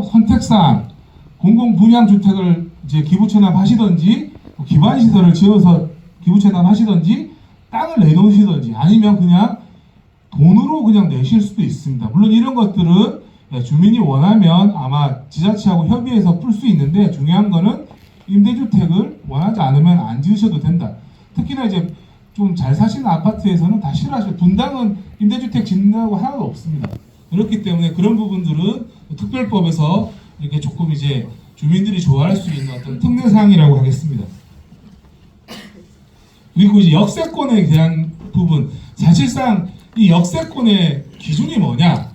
선택사항 공공분양주택을 이제 기부채납하시든지 기반시설을 지어서 기부채납하시든지 땅을 내놓으시든지 아니면 그냥 돈으로 그냥 내실 수도 있습니다. 물론 이런 것들은 주민이 원하면 아마 지자체하고 협의해서 풀 수 있는데 중요한 거는 임대주택을 원하지 않으면 안 지으셔도 된다. 특히나 이제 좀 잘 사시는 아파트에서는 다 싫어하시고 분당은 임대주택 짓는다고 하나도 없습니다. 그렇기 때문에 그런 부분들은 특별법에서 이렇게 조금 이제 주민들이 좋아할 수 있는 어떤 특례사항이라고 하겠습니다. 그리고 이제 역세권에 대한 부분, 사실상 이 역세권의 기준이 뭐냐?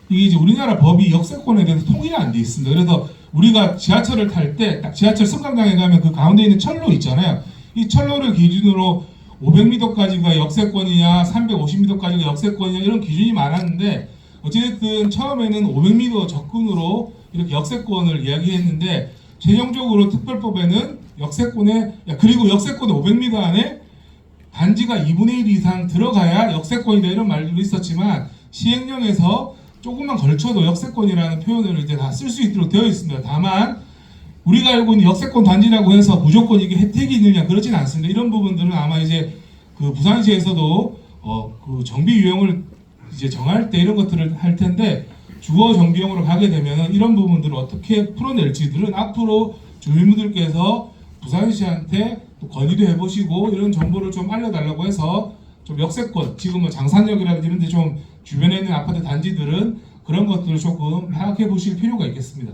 이게 이제 우리나라 법이 역세권에 대해서 통일이 안 돼 있습니다. 그래서 우리가 지하철을 탈 때 딱 지하철 승강장에 가면 그 가운데 있는 철로 있잖아요. 이 철로를 기준으로 500m까지가 역세권이냐, 350m까지가 역세권이냐 이런 기준이 많았는데 어쨌든 처음에는 500m 접근으로 이렇게 역세권을 이야기했는데 최종적으로 특별법에는 역세권에 그리고 역세권의 500m 안에 단지가 2분의 1 이상 들어가야 역세권이다 이런 말도 있었지만 시행령에서 조금만 걸쳐도 역세권이라는 표현을 이제 다 쓸 수 있도록 되어 있습니다. 다만 우리가 알고 있는 역세권 단지라고 해서 무조건 이게 혜택이 있느냐 그렇진 않습니다. 이런 부분들은 아마 이제 그 부산시에서도 그 정비 유형을 이제 정할 때 이런 것들을 할 텐데 주거 정비용으로 가게 되면 이런 부분들을 어떻게 풀어낼지들은 앞으로 주민분들께서 부산시한테 또 건의도 해보시고 이런 정보를 좀 알려달라고 해서 좀 역세권 지금 뭐 장산역이라든지 이런 데 좀 주변에 있는 아파트 단지들은 그런 것들을 조금 파악해 보실 필요가 있겠습니다.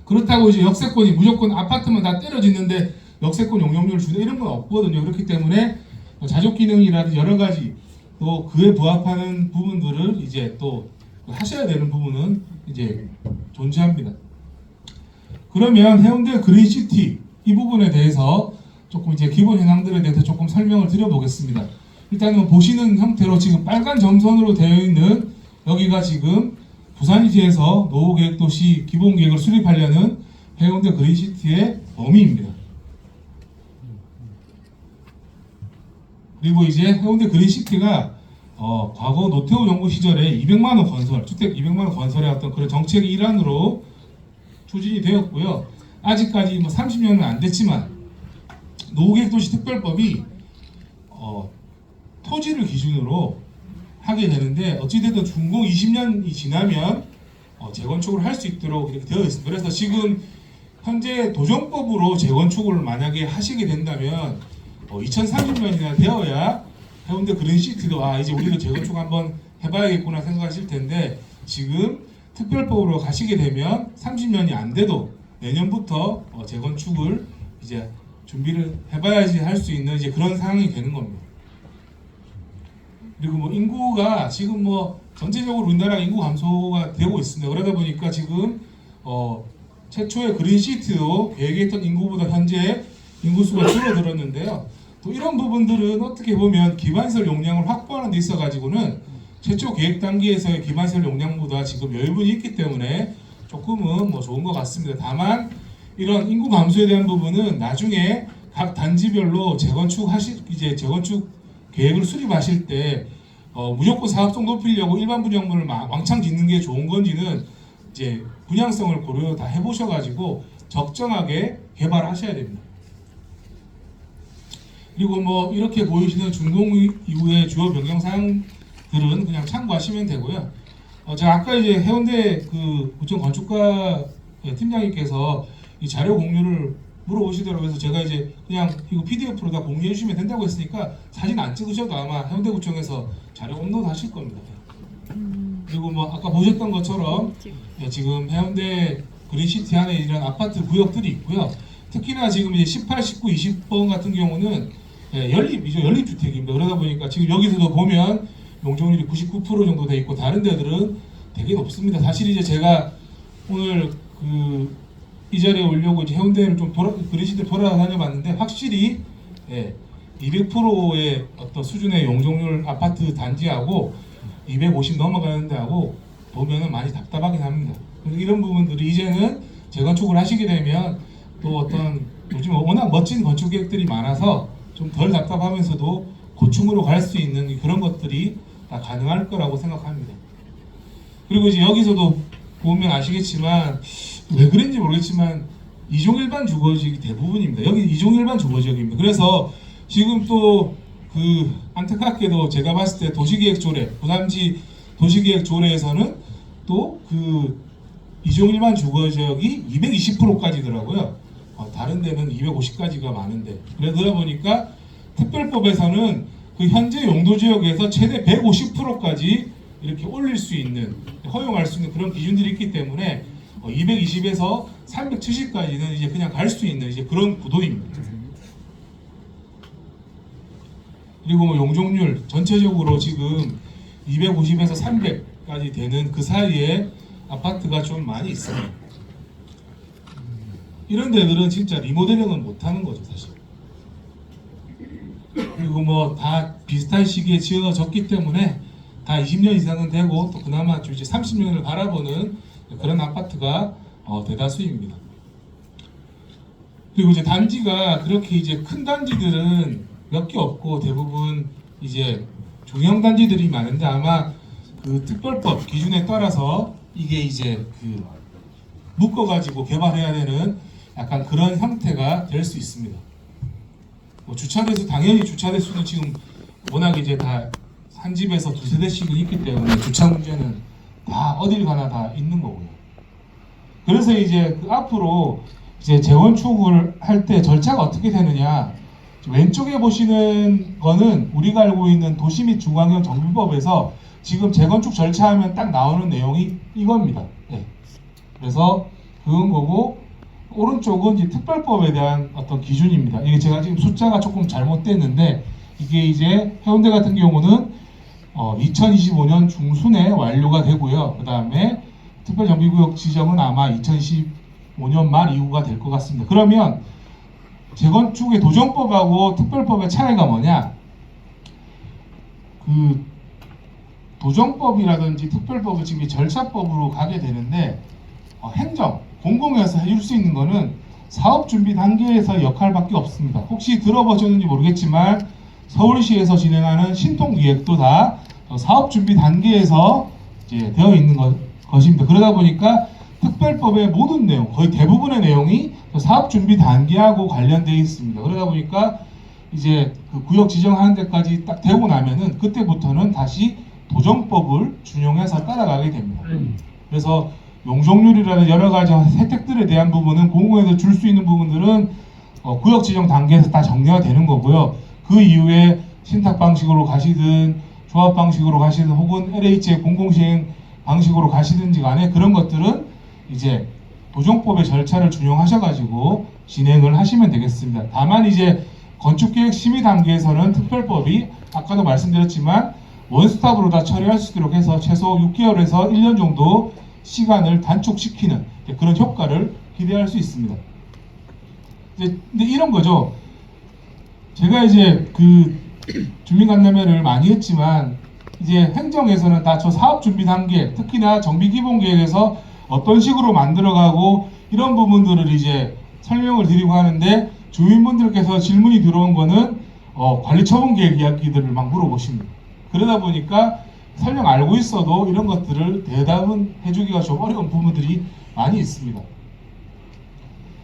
그렇다고 이제 역세권이 무조건 아파트만 다 때려 짓는데 역세권 용적률을 주는 이런 건 없거든요. 그렇기 때문에 자족 기능이라든지 여러 가지 또 그에 부합하는 부분들을 이제 또 하셔야 되는 부분은 이제 존재합니다. 그러면 해운대 그린시티 이 부분에 대해서 조금 이제 기본 현황들에 대해서 조금 설명을 드려보겠습니다. 일단은 보시는 형태로 지금 빨간 점선으로 되어 있는 여기가 지금 부산시에서 노후계획도시 기본계획을 수립하려는 해운대 그린시티의 범위입니다. 그리고 이제 해운대 그린시티가 과거 노태우 정부 시절에 200만원 건설, 주택 200만원 건설의 어떤 그런 정책의 일환으로 추진이 되었고요. 아직까지 뭐 30년은 안 됐지만 노후계획도시 특별법이 토지를 기준으로 하게 되는데 어찌됐든 준공 20년이 지나면 재건축을 할 수 있도록 이렇게 되어 있습니다. 그래서 지금 현재 도정법으로 재건축을 만약에 하시게 된다면 2030년이나 되어야 해운대 그린시티도 이제 우리도 재건축 한번 해봐야겠구나 생각하실 텐데 지금 특별법으로 가시게 되면 30년이 안 돼도 내년부터 재건축을 이제 준비를 해봐야지 할 수 있는 이제 그런 상황이 되는 겁니다. 그리고 뭐 인구가 지금 뭐 전체적으로 우리나라 인구 감소가 되고 있습니다. 그러다 보니까 지금 최초의 그린시티도 계획했던 인구보다 현재 인구수가 줄어들었는데요. 또 이런 부분들은 어떻게 보면 기반시설 용량을 확보하는 데 있어 가지고는 최초 계획 단계에서의 기반시설 용량보다 지금 여유분이 있기 때문에 조금은 뭐 좋은 것 같습니다. 다만 이런 인구 감소에 대한 부분은 나중에 각 단지별로 재건축 계획을 수립하실 때 무조건 사업성 높이려고 일반 분양물을 왕창 짓는 게 좋은 건지는 이제 분양성을 고려 다 해보셔가지고 적정하게 개발하셔야 됩니다. 그리고 뭐 이렇게 보이시는 준공 이후의 주요 변경 사항들은 그냥 참고하시면 되고요. 제가 아까 이제 해운대 그 구청 건축가 팀장님께서 이 자료 공유를 물어보시더라고요. 그래서 제가 이제 그냥 이거 PDF로 다 공유해 주시면 된다고 했으니까 사진 안 찍으셔도 아마 해운대구청에서 자료 업로드 하실 겁니다. 그리고 뭐 아까 보셨던 것처럼 지금 해운대 그린시티 안에 이런 아파트 구역들이 있고요. 특히나 지금 이제 18, 19, 20번 같은 경우는 연립주택입니다. 그러다 보니까 지금 여기서도 보면 용적률이 99% 정도 돼 있고 다른 데들은 되게 높습니다. 사실 이제 제가 오늘 이 자리에 오려고 이제 해운대를 좀 그린시티를 돌아다녀봤는데 확실히 200%의 어떤 수준의 용적률 아파트 단지하고 250 넘어가는 데하고 보면은 많이 답답하긴 합니다. 그래서 이런 부분들이 이제는 재건축을 하시게 되면 또 어떤 요즘 워낙 멋진 건축 계획들이 많아서 좀 덜 답답하면서도 고층으로 갈 수 있는 그런 것들이 다 가능할 거라고 생각합니다. 그리고 이제 여기서도 보면 아시겠지만 왜 그런지 모르겠지만 이종 일반 주거지역이 대부분입니다. 여기 이종 일반 주거지역입니다. 그래서 지금 또 그 안타깝게도 제가 봤을 때 도시계획 조례, 부담지 도시계획 조례에서는 또 그 이종 일반 주거지역이 220%까지더라고요. 다른 데는 250까지가 많은데, 그러다 보니까 특별법에서는 그 현재 용도 지역에서 최대 150%까지 이렇게 올릴 수 있는, 허용할 수 있는 그런 기준들이 있기 때문에 220에서 370까지는 이제 그냥 갈 수 있는 이제 그런 구도입니다. 그리고 뭐 용적률 전체적으로 지금 250에서 300까지 되는 그 사이에 아파트가 좀 많이 있습니다. 이런 데들은 진짜 리모델링은 못하는 거죠, 사실. 그리고 뭐 다 비슷한 시기에 지어졌기 때문에 다 20년 이상은 되고 또 그나마 이제 30년을 바라보는 그런 아파트가 대다수입니다. 그리고 이제 단지가 그렇게 이제 큰 단지들은 몇 개 없고 대부분 이제 중형 단지들이 많은데, 아마 그 특별법 기준에 따라서 이게 이제 그 묶어가지고 개발해야 되는 약간 그런 형태가 될 수 있습니다. 뭐 주차대수, 당연히 주차대수는 지금 워낙 이제 다 한 집에서 두세 대씩은 있기 때문에 주차 문제는 다 어딜 가나 다 있는 거고요. 그래서 이제 그 앞으로 이제 재건축을 할 때 절차가 어떻게 되느냐, 왼쪽에 보시는 거는 우리가 알고 있는 도시 및 중앙형 정비법에서 지금 재건축 절차하면 딱 나오는 내용이 이겁니다. 네. 그래서 그건 거고, 오른쪽은 이제 특별법에 대한 어떤 기준입니다. 이게 제가 지금 숫자가 조금 잘못됐는데, 이게 이제 해운대 같은 경우는 2025년 중순에 완료가 되고요. 그 다음에 특별정비구역 지정은 아마 2025년 말 이후가 될 것 같습니다. 그러면 재건축의 도정법하고 특별법의 차이가 뭐냐? 그 도정법이라든지 특별법은 지금 절차법으로 가게 되는데, 행정, 공공에서 해줄 수 있는 거는 사업 준비 단계에서 역할밖에 없습니다. 혹시 들어보셨는지 모르겠지만 서울시에서 진행하는 신통기획도 다 사업 준비 단계에서 이제 되어 있는 것입니다. 그러다 보니까 특별법의 모든 내용, 거의 대부분의 내용이 사업 준비 단계하고 관련되어 있습니다. 그러다 보니까 이제 그 구역 지정하는 데까지 딱 되고 나면은 그때부터는 다시 도정법을 준용해서 따라가게 됩니다. 그래서 용적률이라는 여러 가지 혜택들에 대한 부분은 공공에서 줄 수 있는 부분들은 구역 지정 단계에서 다 정리가 되는 거고요. 그 이후에 신탁 방식으로 가시든 조합 방식으로 가시든 혹은 LH의 공공시행 방식으로 가시든지 간에 그런 것들은 이제 도정법의 절차를 준용하셔가지고 진행을 하시면 되겠습니다. 다만 이제 건축계획 심의 단계에서는 특별법이 아까도 말씀드렸지만 원스톱으로 다 처리할 수 있도록 해서 최소 6개월에서 1년 정도 시간을 단축시키는 그런 효과를 기대할 수 있습니다. 근데 이런 거죠. 제가 이제 그 주민간담회를 많이 했지만 이제 행정에서는 다 저 사업 준비 단계, 특히나 정비기본계획에서 어떤 식으로 만들어가고 이런 부분들을 이제 설명을 드리고 하는데, 주민분들께서 질문이 들어온 거는 관리처분계획 이야기들을 막 물어보십니다. 그러다 보니까 설명 알고 있어도 이런 것들을 대답은 해주기가 좀 어려운 부분들이 많이 있습니다.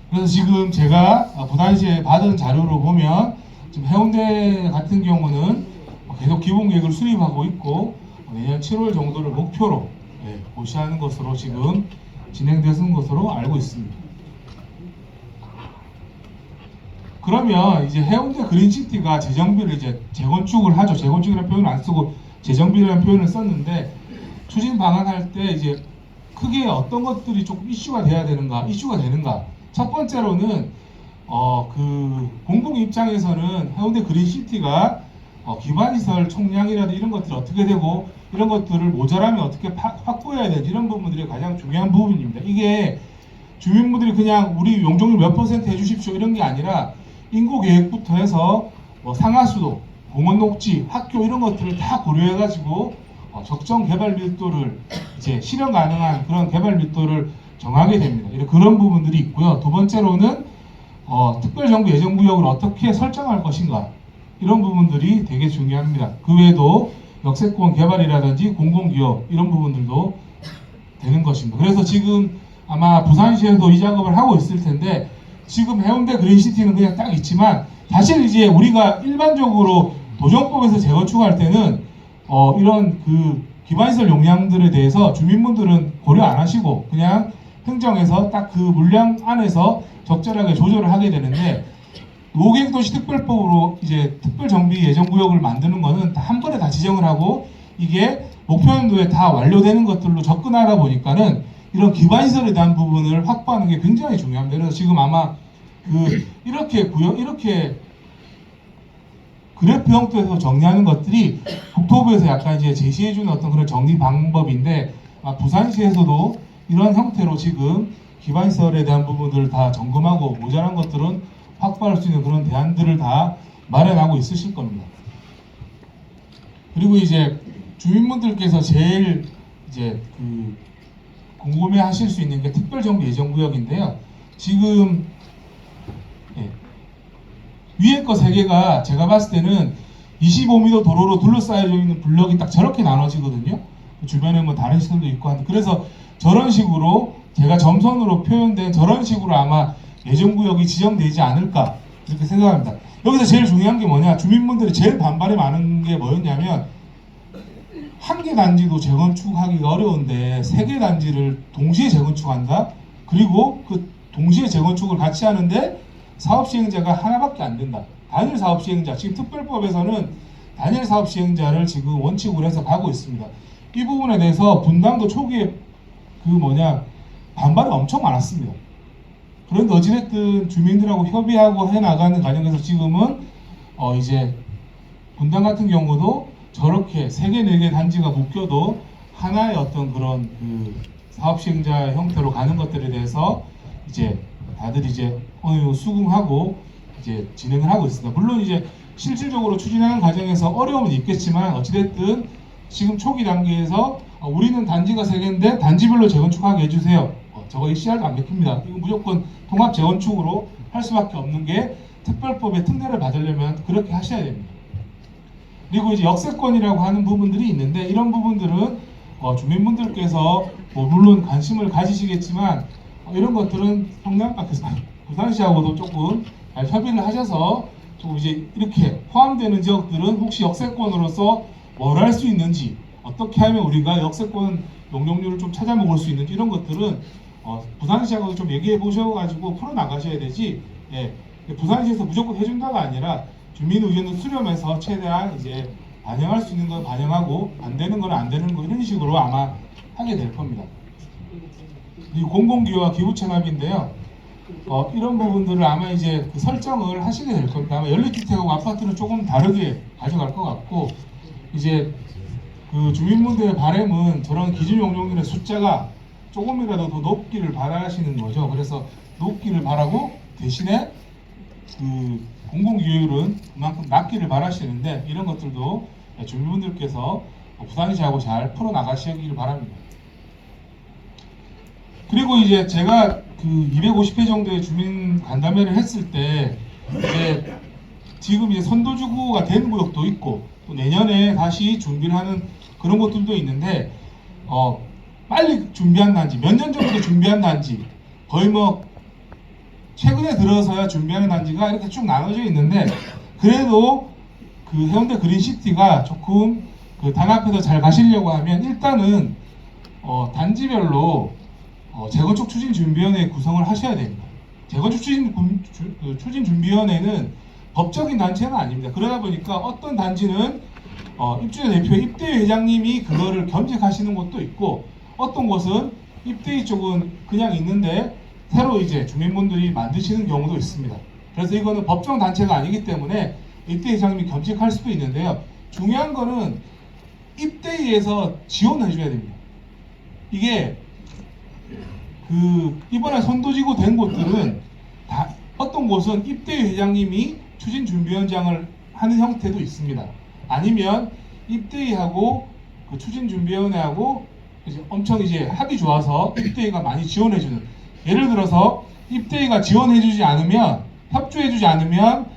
그래서 지금 제가 부단시에 받은 자료로 보면 지금 해운대 같은 경우는 계속 기본계획을 수립하고 있고 내년 7월 정도를 목표로 고시하는 것으로 지금 진행되는 것으로 알고 있습니다. 그러면 이제 해운대 그린시티가 재정비를 이제 재건축을 하죠. 재건축이라는 표현을 안 쓰고 재정비라는 표현을 썼는데, 추진 방안할 때 이제 크게 어떤 것들이 조금 이슈가 돼야 되는가, 이슈가 되는가. 첫 번째로는 그 공공 입장에서는 해운대 그린시티가 기반시설 총량이라든지 이런 것들이 어떻게 되고 이런 것들을 모자라면 어떻게 확보해야 되는지 이런 부분들이 가장 중요한 부분입니다. 이게 주민분들이 그냥 우리 용적률 몇 % 해주십시오 이런 게 아니라 인구 계획부터 해서 상하수도, 공원 녹지, 학교 이런 것들을 다 고려해가지고 적정 개발 밀도를 이제 실현 가능한 그런 개발 밀도를 정하게 됩니다. 그런 부분들이 있고요. 두 번째로는 특별정부 예정구역을 어떻게 설정할 것인가 이런 부분들이 되게 중요합니다. 그 외에도 역세권 개발이라든지 공공기업 이런 부분들도 되는 것입니다. 그래서 지금 아마 부산시에도 이 작업을 하고 있을 텐데 지금 해운대 그린시티는 그냥 딱 있지만 사실 이제 우리가 일반적으로 도정법에서 재건축할 때는 이런 그 기반시설 용량들에 대해서 주민분들은 고려 안 하시고 그냥 행정에서 딱 그 물량 안에서 적절하게 조절을 하게 되는데 노계획도시특별법으로 이제 특별정비 예정구역을 만드는 거는 한 번에 다 지정을 하고 이게 목표연도에 다 완료되는 것들로 접근하다 보니까는 이런 기반시설에 대한 부분을 확보하는 게 굉장히 중요합니다. 그래서 지금 아마 이렇게 그래프 형태에서 정리하는 것들이 국토부에서 약간 이제 제시해주는 어떤 그런 정리 방법인데 부산시에서도 이런 형태로 지금 기반시설에 대한 부분들을 다 점검하고 모자란 것들은 확보할 수 있는 그런 대안들을 다 마련하고 있으실 겁니다. 그리고 이제 주민분들께서 제일 이제 궁금해하실 수 있는 게 특별정비 예정구역인데요. 지금 위에 거 3개가 제가 봤을 때는 25m 도로로 둘러싸여져 있는 블럭이 딱 저렇게 나눠지거든요. 주변에 뭐 다른 시설도 있고 한데 그래서 저런 식으로 제가 점선으로 표현된 저런 식으로 아마 예정구역이 지정되지 않을까 이렇게 생각합니다. 여기서 제일 중요한 게 뭐냐, 주민분들이 제일 반발이 많은 게 뭐였냐면 한 개 단지도 재건축하기가 어려운데 3개 단지를 동시에 재건축한다? 그리고 그 동시에 재건축을 같이 하는데 사업 시행자가 하나밖에 안 된다. 단일 사업 시행자, 지금 특별법에서는 단일 사업 시행자를 지금 원칙으로 해서 가고 있습니다. 이 부분에 대해서 분당도 초기에 반발이 엄청 많았습니다. 그런데 어찌됐든 주민들하고 협의하고 해나가는 과정에서 지금은 이제 분당 같은 경우도 저렇게 3개, 4개 단지가 묶여도 하나의 어떤 그런 사업 시행자 형태로 가는 것들에 대해서 이제 다들 이제 어느 정도 수긍하고 이제 진행을 하고 있습니다. 물론 이제 실질적으로 추진하는 과정에서 어려움은 있겠지만 어찌됐든 지금 초기 단계에서 우리는 단지가 3개인데 단지별로 재건축하게 해주세요. 저거 CR도 안 맥힙니다. 이거 무조건 통합 재건축으로 할 수밖에 없는 게 특별법의 특례를 받으려면 그렇게 하셔야 됩니다. 그리고 이제 역세권이라고 하는 부분들이 있는데 이런 부분들은 주민분들께서 물론 관심을 가지시겠지만 이런 것들은 성남밖에서 부산시하고도 조금 잘 협의를 하셔서 또 이제 이렇게 포함되는 지역들은 혹시 역세권으로서 뭘 할 수 있는지 어떻게 하면 우리가 역세권 용적률을 좀 찾아 먹을 수 있는지 이런 것들은 부산시하고도 좀 얘기해 보셔가지고 풀어 나가셔야 되지. 부산시에서 무조건 해준다가 아니라 주민 의견을 수렴해서 최대한 이제 반영할 수 있는 건 반영하고 안 되는 건 안 되는 거 이런 식으로 아마 하게 될 겁니다. 이 공공기여와 기부채납인데요. 이런 부분들을 아마 이제 설정을 하시게 될 겁니다. 아마 연립주택하고 아파트는 조금 다르게 가져갈 것 같고 이제 주민분들의 바람은 저런 기준 용적률의 숫자가 조금이라도 더 높기를 바라시는 거죠. 그래서 높기를 바라고 대신에 공공기여율은 그만큼 낮기를 바라시는데 이런 것들도 주민분들께서 부산시하고 잘 풀어나가시길 바랍니다. 그리고 이제 제가 250회 정도의 주민 간담회를 했을 때 이제 지금 이제 선도주구가 된 구역도 있고 또 내년에 다시 준비를 하는 그런 것들도 있는데 빨리 준비한 단지, 몇 년 전부터 준비한 단지, 거의 뭐 최근에 들어서야 준비하는 단지가 이렇게 쭉 나눠져 있는데 그래도 해운대 그린시티가 조금 단합해서 잘 가시려고 하면 일단은 단지별로 재건축 추진준비위원회 구성을 하셔야 됩니다. 재건축 추진준비위원회는 법적인 단체는 아닙니다. 그러다 보니까 어떤 단지는 입주자 대표 입대위 회장님이 그거를 겸직하시는 곳도 있고 어떤 곳은 입대위 쪽은 그냥 있는데 새로 이제 주민분들이 만드시는 경우도 있습니다. 그래서 이거는 법정 단체가 아니기 때문에 입대위 회장님이 겸직할 수도 있는데요. 중요한 거는 입대위에서 지원해 줘야 됩니다. 이게 이번에 선도지구 된 곳들은 다 어떤 곳은 입대위 회장님이 추진준비위원장을 하는 형태도 있습니다. 아니면 입대위하고 추진준비위원회하고 엄청 이제 합이 좋아서 입대위가 많이 지원해주는, 예를 들어서 입대위가 지원해주지 않으면, 협조해주지 않으면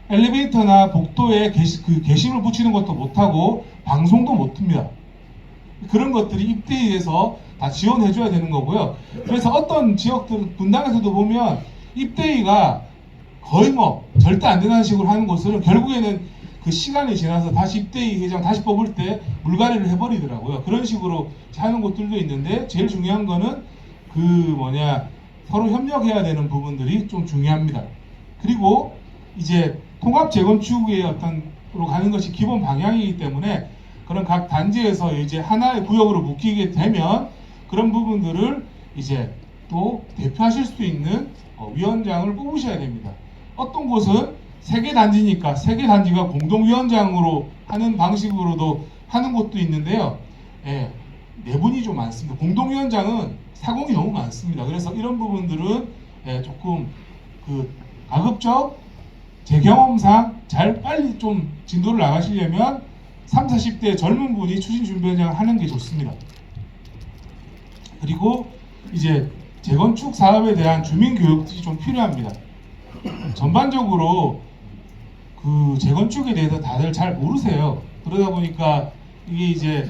엘리베이터나 복도에 게시물 붙이는 것도 못하고 방송도 못 틉니다. 그런 것들이 입대위에서 다 지원해줘야 되는 거고요. 그래서 어떤 지역들 분당에서도 보면 입대위가 거의 뭐 절대 안 되는 식으로 하는 곳은 결국에는 그 시간이 지나서 다시 입대위 회장 다시 뽑을 때 물갈이를 해버리더라고요. 그런 식으로 하는 곳들도 있는데 제일 중요한 거는 그 뭐냐 서로 협력해야 되는 부분들이 좀 중요합니다. 그리고 이제 통합 재건축의 어떤으로 가는 것이 기본 방향이기 때문에 그런 각 단지에서 이제 하나의 구역으로 묶이게 되면 그런 부분들을 이제 또 대표하실 수 있는 위원장을 뽑으셔야 됩니다. 어떤 곳은 3개 단지니까 3개 단지가 공동위원장으로 하는 방식으로도 하는 곳도 있는데요. 예, 내분이 좀 많습니다. 공동위원장은 사공이 너무 많습니다. 그래서 이런 부분들은 예, 조금 그 가급적 제 경험상 잘 빨리 좀 진도를 나가시려면 30, 40대 젊은 분이 추진준비위원장을 하는 게 좋습니다. 그리고 이제 재건축 사업에 대한 주민 교육이 좀 필요합니다. 전반적으로 그 재건축에 대해서 다들 잘 모르세요. 그러다 보니까 이게 이제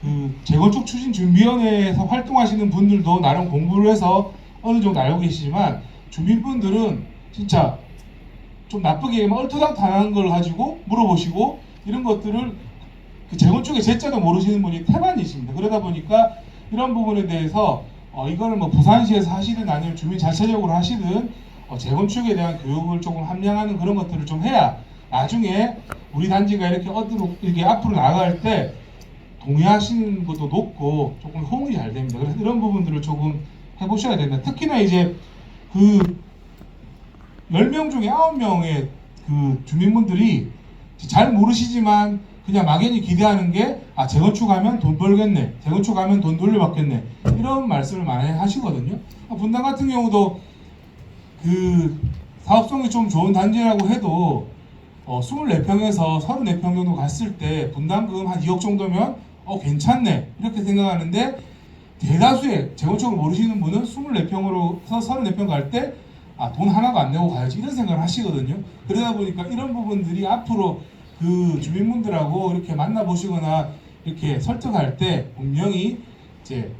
그 재건축 추진준비위원회에서 활동하시는 분들도 나름 공부를 해서 어느 정도 알고 계시지만 주민분들은 진짜 좀 나쁘게 얘기하면 얼토당토하는 걸 가지고 물어보시고 이런 것들을 그 재건축의 제자도 모르시는 분이 태반이십니다. 그러다 보니까 이런 부분에 대해서 이거를 뭐 부산시에서 하시든 아니면 주민 자체적으로 하시든 재건축에 대한 교육을 조금 함량하는 그런 것들을 좀 해야 나중에 우리 단지가 이렇게 이렇게 앞으로 나아갈 때 동의하시는 것도 높고 조금 호응이 잘 됩니다. 그래서 이런 부분들을 조금 해보셔야 됩니다. 특히나 이제 그 10명 중에 9명의 그 주민분들이 잘 모르시지만 그냥 막연히 기대하는 게 재건축하면 돈 벌겠네, 재건축하면 돈 돌려받겠네 이런 말씀을 많이 하시거든요. 분당 같은 경우도 그 사업성이 좀 좋은 단지라고 해도 24평에서 34평 정도 갔을 때 분담금 한 2억 정도면 괜찮네 이렇게 생각하는데 대다수의 재건축을 모르시는 분은 24평으로서 34평 갈 때 돈 하나도 안 내고 가야지 이런 생각을 하시거든요. 그러다 보니까 이런 부분들이 앞으로 그 주민분들하고 이렇게 만나보시거나 이렇게 설득할 때 분명히 이제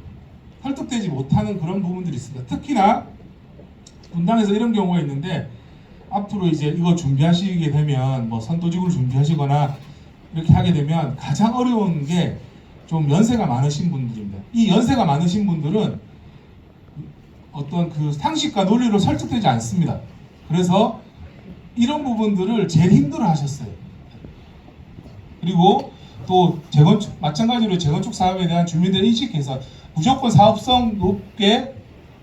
설득되지 못하는 그런 부분들이 있습니다. 특히나 분당에서 이런 경우가 있는데 앞으로 이제 이거 준비하시게 되면 뭐 선도직을 준비하시거나 이렇게 하게 되면 가장 어려운 게 좀 연세가 많으신 분들입니다. 이 연세가 많으신 분들은 어떤 그 상식과 논리로 설득되지 않습니다. 그래서 이런 부분들을 제일 힘들어 하셨어요. 그리고 또 재건축 마찬가지로 재건축 사업에 대한 주민들 인식 개선 무조건 사업성 높게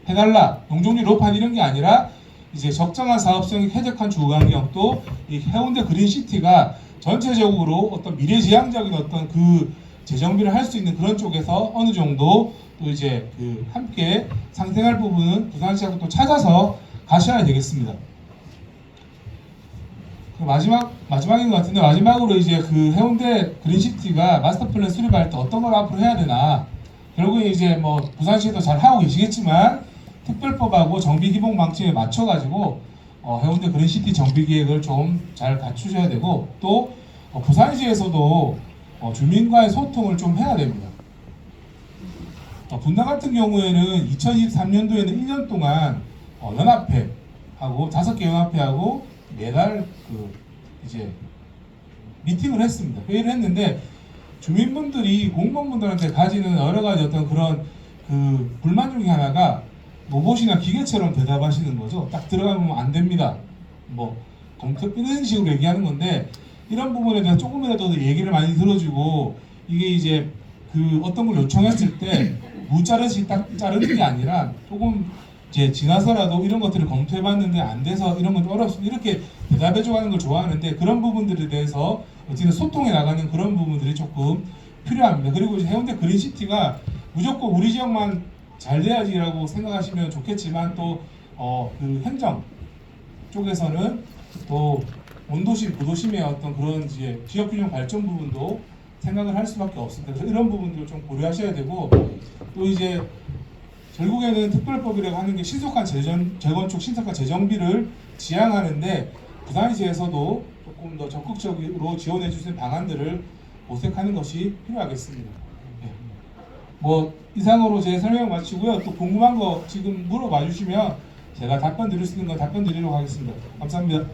해달라 용적률 높아 이런 게 아니라 이제 적정한 사업성이 쾌적한 주거환경 또 이 해운대 그린시티가 전체적으로 어떤 미래지향적인 어떤 그 재정비를 할 수 있는 그런 쪽에서 어느 정도 또 이제 그 함께 상생할 부분은 부산시하고 또 찾아서 가셔야 되겠습니다. 마지막인 것 같은데 마지막으로 이제 그 해운대 그린시티가 마스터 플랜 수립할 때 어떤 걸 앞으로 해야 되나 결국에 이제 뭐 부산시에도 잘 하고 계시겠지만 특별법하고 정비 기본 방침에 맞춰가지고 해운대 그린시티 정비 계획을 좀 잘 갖추셔야 되고 또 부산시에서도 주민과의 소통을 좀 해야 됩니다. 분당 같은 경우에는 2023년도에는 1년 동안 연합회하고 5개 연합회하고 매달 그 이제 미팅을 했습니다. 회의를 했는데 주민분들이 공무원분들한테 가지는 여러 가지 어떤 그런 그 불만 중에 하나가 로봇이나 기계처럼 대답하시는 거죠. 딱 들어가면 안 됩니다. 뭐 검토 이런 식으로 얘기하는 건데 이런 부분에 대해서 조금이라도 얘기를 많이 들어주고 이게 이제 그 어떤 걸 요청했을 때 무자르시 딱 자르는 게 아니라 조금 이제 지나서라도 이런 것들을 검토해봤는데 안 돼서 이런 건 좀 어렵습니다. 이렇게 대답해주고 하는 걸 좋아하는데 그런 부분들에 대해서 어쨌든 소통해 나가는 그런 부분들이 조금 필요합니다. 그리고 이제 해운대 그린시티가 무조건 우리 지역만 잘 돼야지라고 생각하시면 좋겠지만 또 그 행정 쪽에서는 또 원도심, 부도심의 어떤 그런 이제 지역균형 발전 부분도 생각을 할 수밖에 없습니다. 그래서 이런 부분들을 좀 고려하셔야 되고 또 이제 결국에는 특별법이라고 하는 게 신속한 재건축, 신속한 재정비를 지향하는데 부산시에서도 조금 더 적극적으로 지원해 주신 방안들을 모색하는 것이 필요하겠습니다. 네. 뭐 이상으로 제 설명 마치고요. 또 궁금한 거 지금 물어봐 주시면 제가 답변 드릴 수 있는 거 답변 드리도록 하겠습니다. 감사합니다.